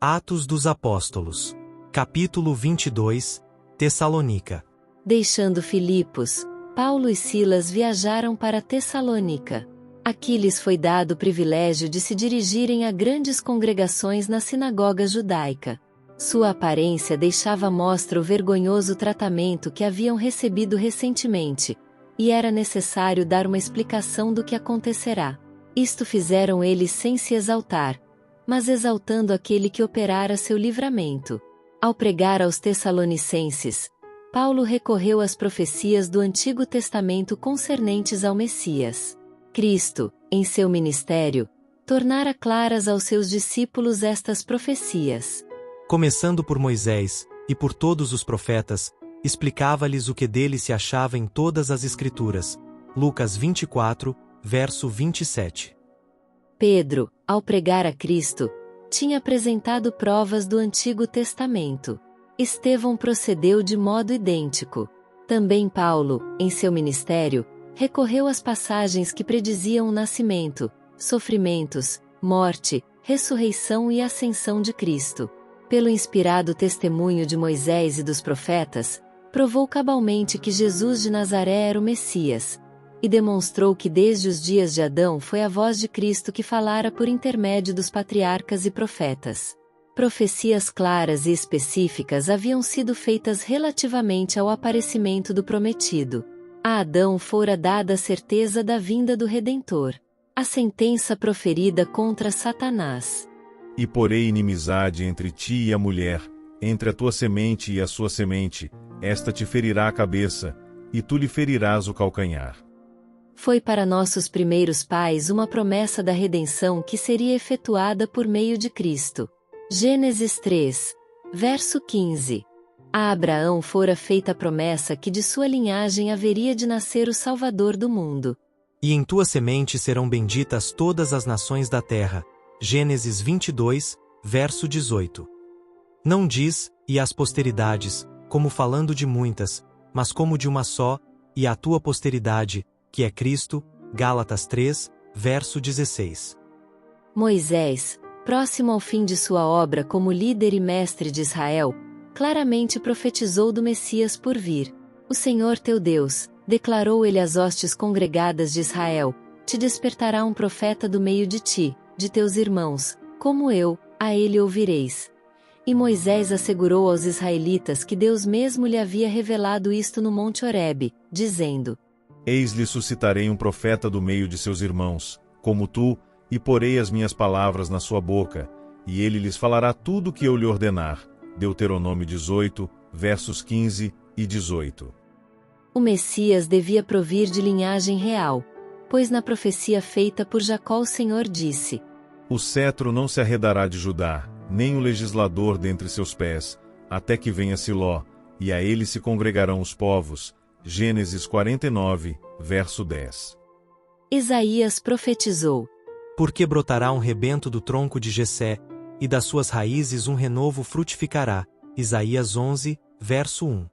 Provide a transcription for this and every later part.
Atos dos Apóstolos. Capítulo 22. Tessalônica. Deixando Filipos, Paulo e Silas viajaram para Tessalônica. Aqui lhes foi dado o privilégio de se dirigirem a grandes congregações na sinagoga judaica. Sua aparência deixava à mostra o vergonhoso tratamento que haviam recebido recentemente, e era necessário dar uma explicação do que acontecerá. Isto fizeram eles sem se exaltar, mas exaltando aquele que operara seu livramento. Ao pregar aos Tessalonicenses, Paulo recorreu às profecias do Antigo Testamento concernentes ao Messias. Cristo, em seu ministério, tornara claras aos seus discípulos estas profecias. Começando por Moisés, e por todos os profetas, explicava-lhes o que dele se achava em todas as Escrituras. Lucas 24, verso 27. Pedro, ao pregar a Cristo, tinha apresentado provas do Antigo Testamento. Estevão procedeu de modo idêntico. Também Paulo, em seu ministério, recorreu às passagens que prediziam o nascimento, sofrimentos, morte, ressurreição e ascensão de Cristo. Pelo inspirado testemunho de Moisés e dos profetas, provou cabalmente que Jesus de Nazaré era o Messias, e demonstrou que desde os dias de Adão foi a voz de Cristo que falara por intermédio dos patriarcas e profetas. Profecias claras e específicas haviam sido feitas relativamente ao aparecimento do prometido. A Adão fora dada a certeza da vinda do Redentor. A sentença proferida contra Satanás. E porei inimizade entre ti e a mulher, entre a tua semente e a sua semente, esta te ferirá a cabeça, e tu lhe ferirás o calcanhar. Foi para nossos primeiros pais uma promessa da redenção que seria efetuada por meio de Cristo. Gênesis 3, verso 15. A Abraão fora feita a promessa que de sua linhagem haveria de nascer o Salvador do mundo. E em tua semente serão benditas todas as nações da terra. Gênesis 22, verso 18. Não diz, e as posteridades, como falando de muitas, mas como de uma só, e a tua posteridade, que é Cristo. Gálatas 3, verso 16. Moisés, próximo ao fim de sua obra como líder e mestre de Israel, claramente profetizou do Messias por vir. O Senhor teu Deus, declarou ele às hostes congregadas de Israel, te despertará um profeta do meio de ti, de teus irmãos, como eu, a ele ouvireis. E Moisés assegurou aos israelitas que Deus mesmo lhe havia revelado isto no Monte Horebe, dizendo: Eis-lhe suscitarei um profeta do meio de seus irmãos, como tu, e porei as minhas palavras na sua boca, e ele lhes falará tudo o que eu lhe ordenar. Deuteronômio 18, versos 15 e 18. O Messias devia provir de linhagem real, pois na profecia feita por Jacó o Senhor disse: O cetro não se arredará de Judá, nem o legislador dentre seus pés, até que venha Siló, e a ele se congregarão os povos. Gênesis 49, verso 10. Isaías profetizou: Porque brotará um rebento do tronco de Jessé, e das suas raízes um renovo frutificará. Isaías 11, verso 1.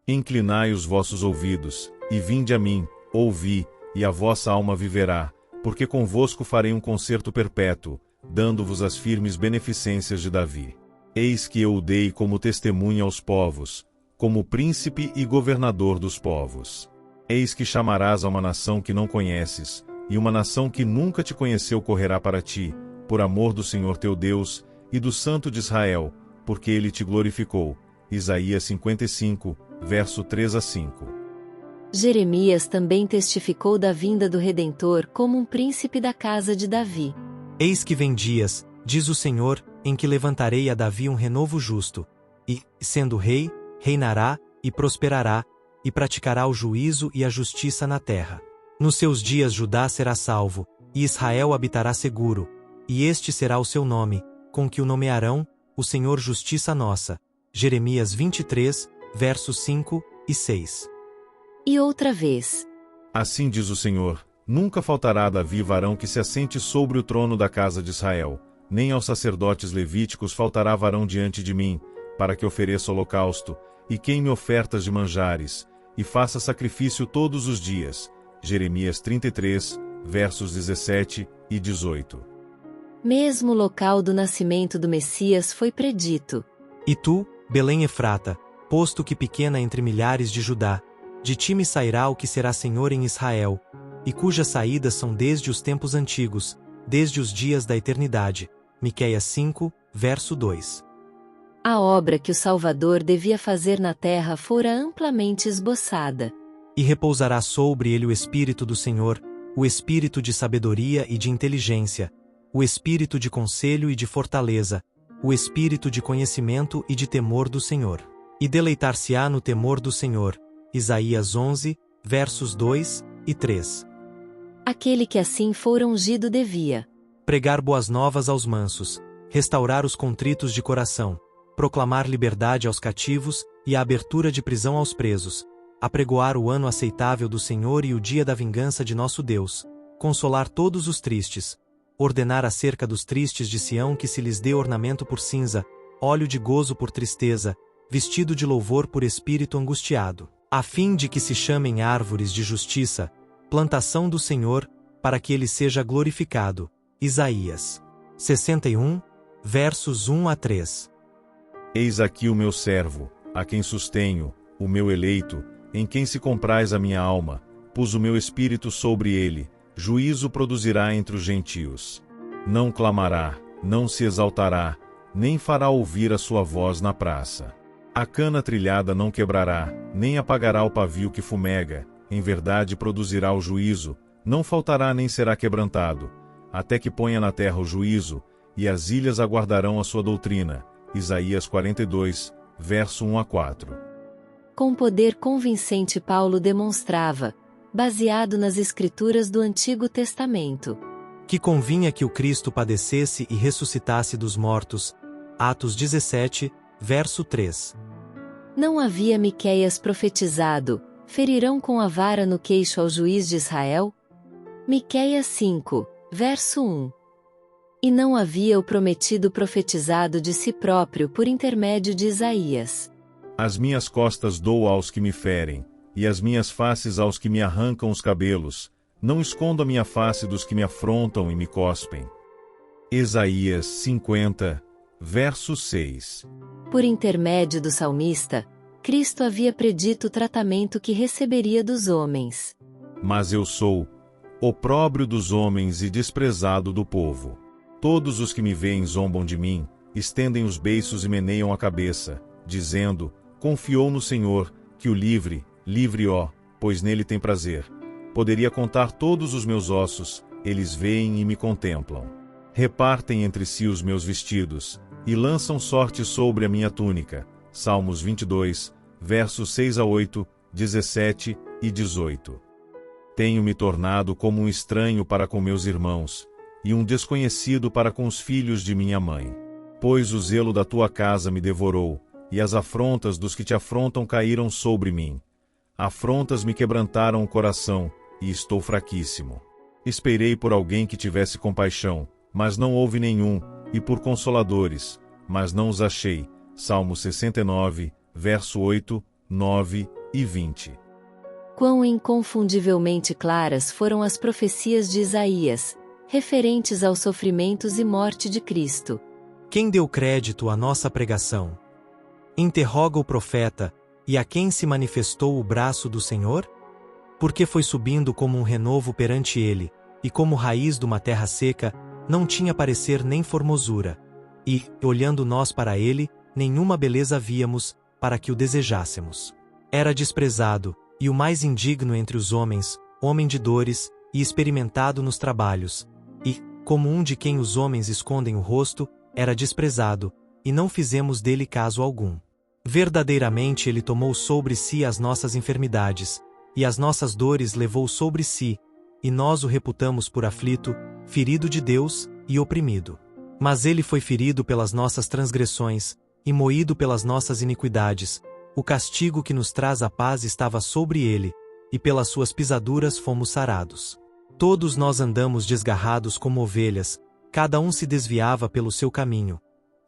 Inclinai os vossos ouvidos, e vinde a mim, ouvi, e a vossa alma viverá, porque convosco farei um concerto perpétuo, dando-vos as firmes beneficências de Davi. Eis que eu o dei como testemunha aos povos, como príncipe e governador dos povos. Eis que chamarás a uma nação que não conheces, e uma nação que nunca te conheceu correrá para ti, por amor do Senhor teu Deus, e do Santo de Israel, porque ele te glorificou. Isaías 55, verso 3 a 5. Jeremias também testificou da vinda do Redentor como um príncipe da casa de Davi. Eis que vem dias, diz o Senhor, em que levantarei a Davi um renovo justo, e, sendo rei, reinará, e prosperará, e praticará o juízo e a justiça na terra. Nos seus dias Judá será salvo, e Israel habitará seguro, e este será o seu nome, com que o nomearão, o Senhor Justiça Nossa. Jeremias 23, versos 5 e 6. E outra vez: Assim diz o Senhor, nunca faltará a Davi varão que se assente sobre o trono da casa de Israel, nem aos sacerdotes levíticos faltará varão diante de mim, para que ofereça holocausto, e queime ofertas de manjares, e faça sacrifício todos os dias. Jeremias 33, versos 17 e 18. Mesmo o local do nascimento do Messias foi predito. E tu, Belém Efrata, posto que pequena entre milhares de Judá, de ti me sairá o que será Senhor em Israel, e cujas saídas são desde os tempos antigos, desde os dias da eternidade. Miqueias 5, verso 2. A obra que o Salvador devia fazer na terra fora amplamente esboçada. E repousará sobre ele o Espírito do Senhor, o Espírito de sabedoria e de inteligência, o Espírito de conselho e de fortaleza, o Espírito de conhecimento e de temor do Senhor. E deleitar-se-á no temor do Senhor. Isaías 11, versos 2 e 3. Aquele que assim for ungido devia pregar boas novas aos mansos, restaurar os contritos de coração, proclamar liberdade aos cativos e a abertura de prisão aos presos, apregoar o ano aceitável do Senhor e o dia da vingança de nosso Deus, consolar todos os tristes, ordenar acerca dos tristes de Sião que se lhes dê ornamento por cinza, óleo de gozo por tristeza, vestido de louvor por espírito angustiado, a fim de que se chamem árvores de justiça, plantação do Senhor, para que ele seja glorificado. Isaías 61, versos 1 a 3. Eis aqui o meu servo, a quem sustenho, o meu eleito, em quem se compraz a minha alma, pus o meu espírito sobre ele, juízo produzirá entre os gentios. Não clamará, não se exaltará, nem fará ouvir a sua voz na praça. A cana trilhada não quebrará, nem apagará o pavio que fumega, em verdade produzirá o juízo, não faltará nem será quebrantado, até que ponha na terra o juízo, e as ilhas aguardarão a sua doutrina. Isaías 42, verso 1 a 4. Com poder convincente Paulo demonstrava, baseado nas Escrituras do Antigo Testamento, que convinha que o Cristo padecesse e ressuscitasse dos mortos. Atos 17, verso 3. Não havia Miqueias profetizado, ferirão com a vara no queixo ao juiz de Israel? Miqueias 5, verso 1. E não havia o prometido profetizado de si próprio por intermédio de Isaías. As minhas costas dou aos que me ferem, e as minhas faces aos que me arrancam os cabelos, não escondo a minha face dos que me afrontam e me cospem. Isaías 50, verso 6. Por intermédio do salmista, Cristo havia predito o tratamento que receberia dos homens. Mas eu sou opróbrio dos homens e desprezado do povo. Todos os que me veem zombam de mim, estendem os beiços e meneiam a cabeça, dizendo: confiou no Senhor, que o livre, livre ó, pois nele tem prazer. Poderia contar todos os meus ossos, eles veem e me contemplam. Repartem entre si os meus vestidos, e lançam sorte sobre a minha túnica. Salmos 22, versos 6 a 8, 17 e 18. Tenho-me tornado como um estranho para com meus irmãos, e um desconhecido para com os filhos de minha mãe. Pois o zelo da tua casa me devorou, e as afrontas dos que te afrontam caíram sobre mim. Afrontas me quebrantaram o coração, e estou fraquíssimo. Esperei por alguém que tivesse compaixão, mas não houve nenhum, e por consoladores, mas não os achei. Salmo 69, verso 8, 9 e 20. Quão inconfundivelmente claras foram as profecias de Isaías, referentes aos sofrimentos e morte de Cristo. Quem deu crédito à nossa pregação? Interroga o profeta, e a quem se manifestou o braço do Senhor? Porque foi subindo como um renovo perante ele, e como raiz de uma terra seca, não tinha parecer nem formosura. E, olhando nós para ele, nenhuma beleza víamos, para que o desejássemos. Era desprezado, e o mais indigno entre os homens, homem de dores, e experimentado nos trabalhos. E, como um de quem os homens escondem o rosto, era desprezado, e não fizemos dele caso algum. Verdadeiramente ele tomou sobre si as nossas enfermidades, e as nossas dores levou sobre si, e nós o reputamos por aflito, ferido de Deus, e oprimido. Mas ele foi ferido pelas nossas transgressões, e moído pelas nossas iniquidades. O castigo que nos traz a paz estava sobre ele, e pelas suas pisaduras fomos sarados. Todos nós andamos desgarrados como ovelhas, cada um se desviava pelo seu caminho.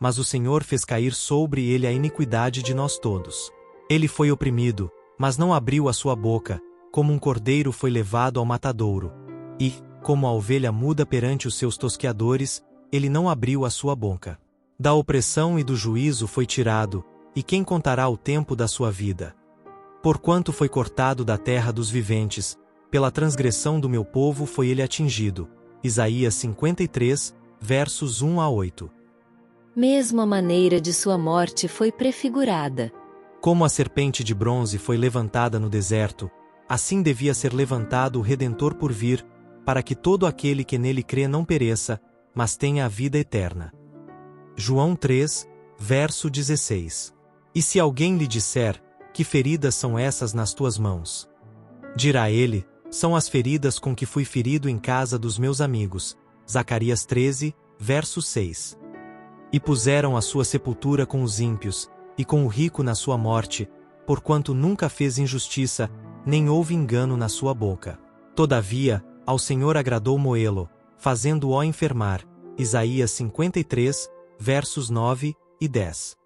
Mas o Senhor fez cair sobre ele a iniquidade de nós todos. Ele foi oprimido, mas não abriu a sua boca, como um cordeiro foi levado ao matadouro. E, como a ovelha muda perante os seus tosqueadores, ele não abriu a sua boca. Da opressão e do juízo foi tirado, e quem contará o tempo da sua vida? Porquanto foi cortado da terra dos viventes, pela transgressão do meu povo foi ele atingido. Isaías 53, versos 1 a 8. Mesmo a maneira de sua morte foi prefigurada. Como a serpente de bronze foi levantada no deserto, assim devia ser levantado o Redentor por vir, para que todo aquele que nele crê não pereça, mas tenha a vida eterna. João 3, verso 16. E se alguém lhe disser, que feridas são essas nas tuas mãos? Dirá ele, são as feridas com que fui ferido em casa dos meus amigos. Zacarias 13, verso 6. E puseram a sua sepultura com os ímpios, e com o rico na sua morte, porquanto nunca fez injustiça, nem houve engano na sua boca. Todavia, ao Senhor agradou moê-lo, fazendo-o enfermar. Isaías 53, versos 9 e 10.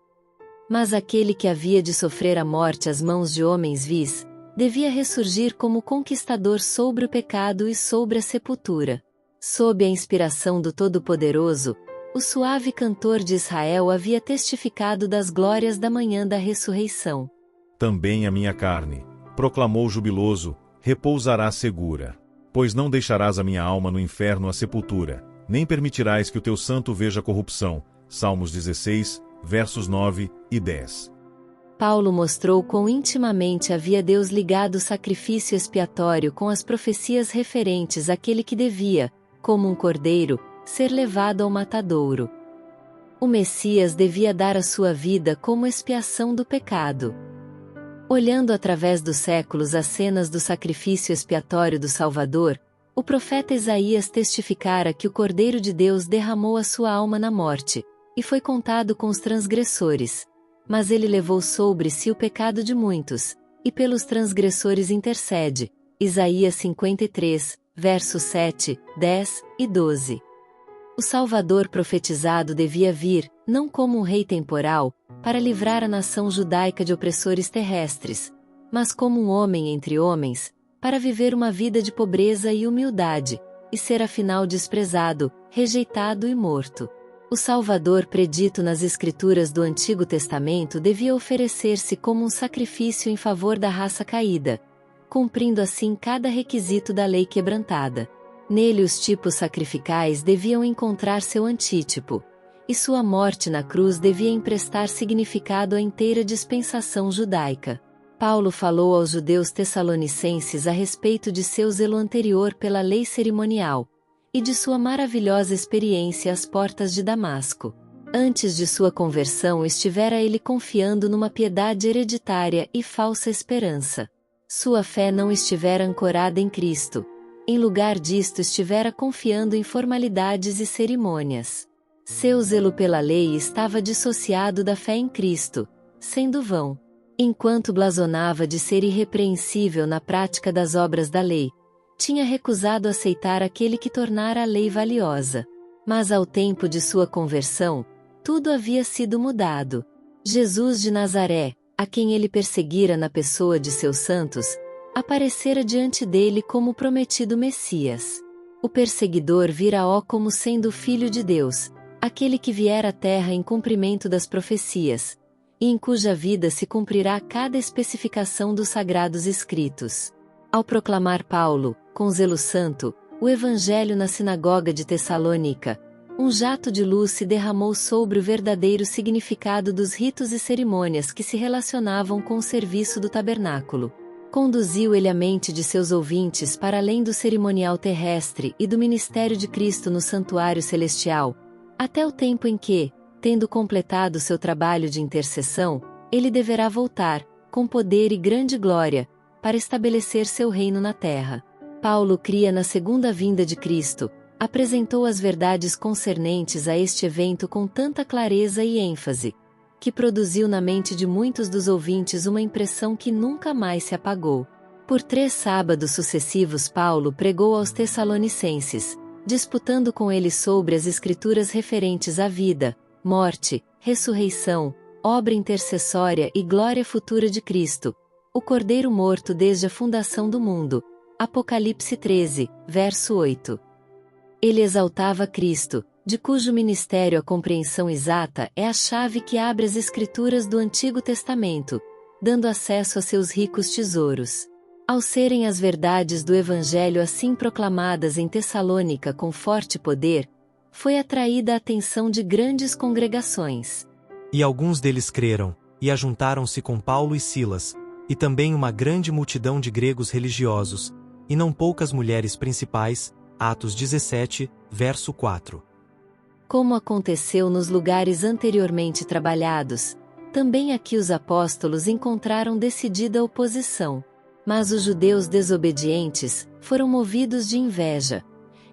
Mas aquele que havia de sofrer a morte às mãos de homens vis, devia ressurgir como conquistador sobre o pecado e sobre a sepultura. Sob a inspiração do Todo-Poderoso, o suave cantor de Israel havia testificado das glórias da manhã da ressurreição. Também a minha carne, proclamou jubiloso, repousará segura. Pois não deixarás a minha alma no inferno a sepultura, nem permitirás que o teu santo veja corrupção. Salmos 16, versos 9 e 10. Paulo mostrou quão intimamente havia Deus ligado o sacrifício expiatório com as profecias referentes àquele que devia, como um cordeiro, ser levado ao matadouro. O Messias devia dar a sua vida como expiação do pecado. Olhando através dos séculos as cenas do sacrifício expiatório do Salvador, o profeta Isaías testificara que o Cordeiro de Deus derramou a sua alma na morte, e foi contado com os transgressores. Mas ele levou sobre si o pecado de muitos, e pelos transgressores intercede. Isaías 53, versos 7, 10 e 12. O Salvador profetizado devia vir, não como um rei temporal, para livrar a nação judaica de opressores terrestres, mas como um homem entre homens, para viver uma vida de pobreza e humildade, e ser afinal desprezado, rejeitado e morto. O Salvador predito nas Escrituras do Antigo Testamento devia oferecer-se como um sacrifício em favor da raça caída, cumprindo assim cada requisito da lei quebrantada. Nele os tipos sacrificais deviam encontrar seu antítipo, e sua morte na cruz devia emprestar significado à inteira dispensação judaica. Paulo falou aos judeus tessalonicenses a respeito de seu zelo anterior pela lei cerimonial, e de sua maravilhosa experiência às portas de Damasco. Antes de sua conversão estivera ele confiando numa piedade hereditária e falsa esperança. Sua fé não estivera ancorada em Cristo. Em lugar disto estivera confiando em formalidades e cerimônias. Seu zelo pela lei estava dissociado da fé em Cristo, sendo vão. Enquanto blasonava de ser irrepreensível na prática das obras da lei, tinha recusado aceitar aquele que tornara a lei valiosa. Mas ao tempo de sua conversão, tudo havia sido mudado. Jesus de Nazaré, a quem ele perseguira na pessoa de seus santos, aparecera diante dele como o prometido Messias. O perseguidor vira-o como sendo o Filho de Deus, aquele que viera à terra em cumprimento das profecias, e em cuja vida se cumprirá cada especificação dos sagrados escritos. Ao proclamar Paulo, com zelo santo, o Evangelho na sinagoga de Tessalônica, um jato de luz se derramou sobre o verdadeiro significado dos ritos e cerimônias que se relacionavam com o serviço do tabernáculo. Conduziu ele a mente de seus ouvintes para além do cerimonial terrestre e do ministério de Cristo no santuário celestial, até o tempo em que, tendo completado seu trabalho de intercessão, ele deverá voltar, com poder e grande glória, para estabelecer seu reino na terra. Paulo cria na segunda vinda de Cristo, apresentou as verdades concernentes a este evento com tanta clareza e ênfase, que produziu na mente de muitos dos ouvintes uma impressão que nunca mais se apagou. Por 3 sábados sucessivos Paulo pregou aos Tessalonicenses, disputando com eles sobre as escrituras referentes à vida, morte, ressurreição, obra intercessória e glória futura de Cristo, o Cordeiro morto desde a fundação do mundo. Apocalipse 13, verso 8. Ele exaltava Cristo, de cujo ministério a compreensão exata é a chave que abre as Escrituras do Antigo Testamento, dando acesso a seus ricos tesouros. Ao serem as verdades do Evangelho assim proclamadas em Tessalônica com forte poder, foi atraída a atenção de grandes congregações. E alguns deles creram, e ajuntaram-se com Paulo e Silas, e também uma grande multidão de gregos religiosos, e não poucas mulheres principais. Atos 17, verso 4. Como aconteceu nos lugares anteriormente trabalhados, também aqui os apóstolos encontraram decidida oposição. Mas os judeus desobedientes foram movidos de inveja.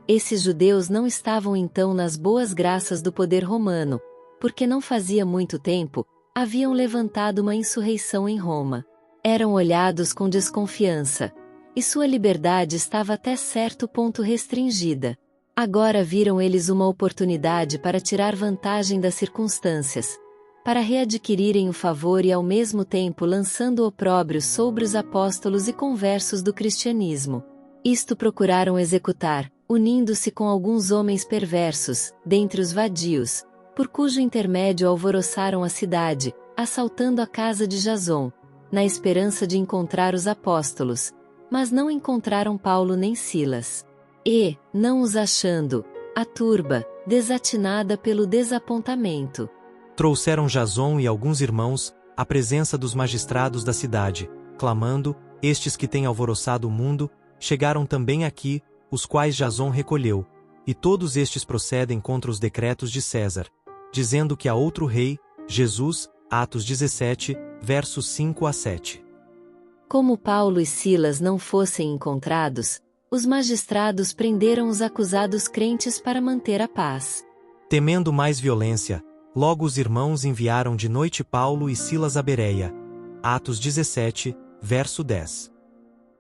Esses judeus não estavam então nas boas graças do poder romano, porque não fazia muito tempo, haviam levantado uma insurreição em Roma. Eram olhados com desconfiança, e sua liberdade estava até certo ponto restringida. Agora viram eles uma oportunidade para tirar vantagem das circunstâncias, para readquirirem o favor e ao mesmo tempo lançando opróbrio sobre os apóstolos e conversos do cristianismo. Isto procuraram executar, unindo-se com alguns homens perversos, dentre os vadios, por cujo intermédio alvoroçaram a cidade, assaltando a casa de Jason, na esperança de encontrar os apóstolos, mas não encontraram Paulo nem Silas. E, não os achando, a turba, desatinada pelo desapontamento, trouxeram Jason e alguns irmãos à presença dos magistrados da cidade, clamando: estes que têm alvoroçado o mundo, chegaram também aqui, os quais Jason recolheu, e todos estes procedem contra os decretos de César, dizendo que há outro rei, Jesus. Atos 17, versos 5 a 7. Como Paulo e Silas não fossem encontrados, os magistrados prenderam os acusados crentes para manter a paz. Temendo mais violência, logo os irmãos enviaram de noite Paulo e Silas a Bereia. Atos 17, verso 10.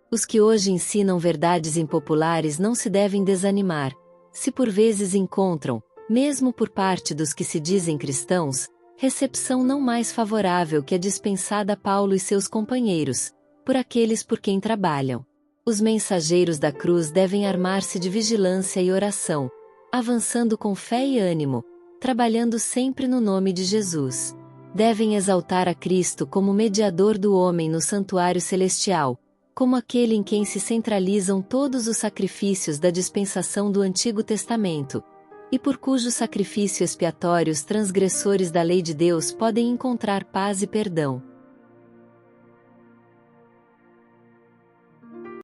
Os que hoje ensinam verdades impopulares não se devem desanimar, se por vezes encontram, mesmo por parte dos que se dizem cristãos, recepção não mais favorável que a dispensada a Paulo e seus companheiros, por aqueles por quem trabalham. Os mensageiros da cruz devem armar-se de vigilância e oração, avançando com fé e ânimo, trabalhando sempre no nome de Jesus. Devem exaltar a Cristo como mediador do homem no santuário celestial, como aquele em quem se centralizam todos os sacrifícios da dispensação do Antigo Testamento, e por cujo sacrifício expiatório os transgressores da lei de Deus podem encontrar paz e perdão.